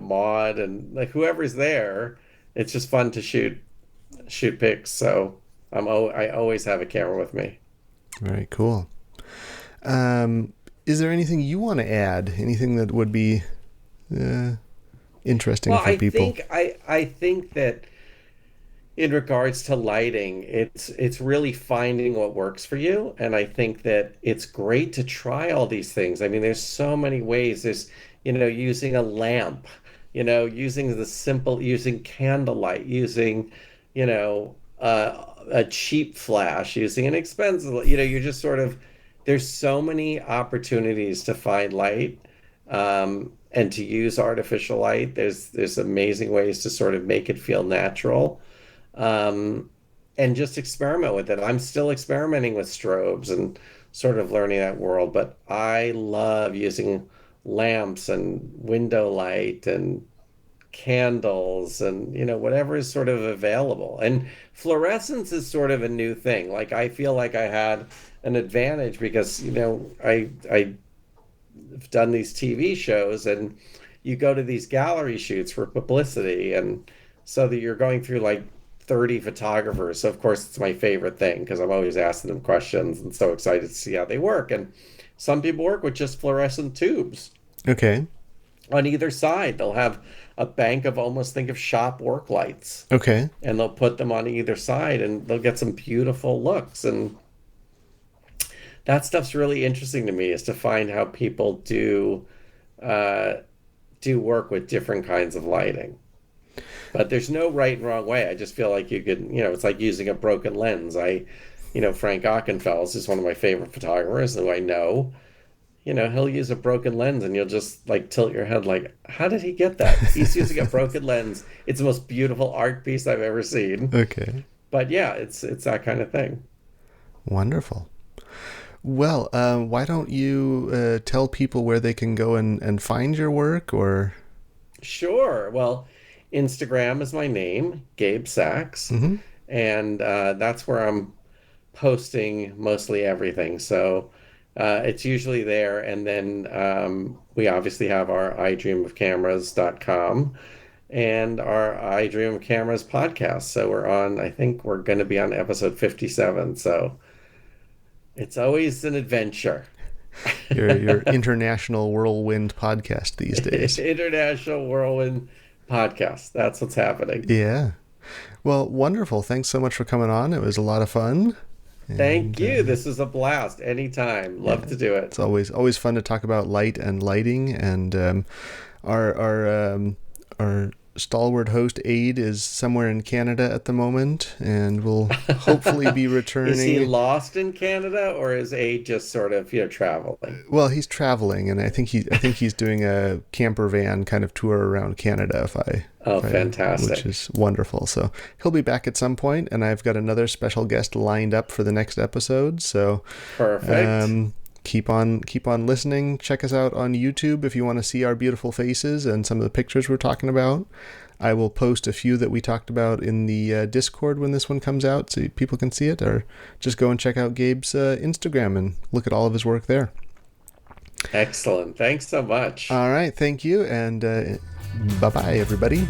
Maud and like whoever's there. it's just fun to shoot pics. So I always have a camera with me. Very cool. Is there anything you want to add? Anything that would be interesting Well, for people? I think that in regards to lighting, it's really finding what works for you. And I think that it's great to try all these things. I mean, there's so many ways. There's, using a lamp, using candlelight, using, a cheap flash, using an expensive, you're just sort of, there's so many opportunities to find light. And to use artificial light, there's amazing ways to sort of make it feel natural, um, and just experiment with it. I'm still experimenting with strobes and sort of learning that world, but I love using lamps and window light and candles and whatever is sort of available. And fluorescence is sort of a new thing. Like I feel like I had an advantage because I've done these TV shows and you go to these gallery shoots for publicity, and so that you're going through like 30 photographers. So of course it's my favorite thing because I'm always asking them questions and so excited to see how they work. And some people work with just fluorescent tubes Okay. on either side. They'll have a bank of, almost think of shop work lights, Okay. and they'll put them on either side and they'll get some beautiful looks. And that stuff's really interesting to me, is to find how people uh, do work with different kinds of lighting. But there's no right and wrong way. I just feel like you could, it's like using a broken lens. Frank Ockenfels is one of my favorite photographers who I know. He'll use a broken lens and you'll just like tilt your head like, how did he get that? He's using a broken lens. It's the most beautiful art piece I've ever seen. Okay. But yeah, it's that kind of thing. Wonderful. Well, why don't you tell people where they can go and find your work or... Sure. Well, Instagram is my name, Gabe Sachs, Mhm. and that's where I'm posting mostly everything. So it's usually there. And then we obviously have our idreamofcameras.com and our I Dream of Cameras podcast. So I think we're going to be on episode 57. So it's always an adventure. your international whirlwind podcast these days. International Whirlwind podcast. That's what's happening. Yeah. Well, wonderful. Thanks so much for coming on. It was a lot of fun. Thank And you. This is a blast. Anytime. Love to do it. it's always fun to talk about light and lighting. And our stalwart host Aid is somewhere in Canada at the moment, and will hopefully be returning. Is he lost in Canada, or is A just sort of, traveling? Well, he's traveling, and I think he's doing a camper van kind of tour around Canada. Fantastic. Which is wonderful. So he'll be back at some point, and I've got another special guest lined up for the next episode. So Perfect. keep on listening. Check us out on YouTube if you want to see our beautiful faces and some of the pictures we're talking about. I will post a few that we talked about in the Discord when this one comes out, so people can see it, or just go and check out Gabe's Instagram and look at all of his work there. Excellent. Thanks so much. All right, thank you, and bye-bye, everybody.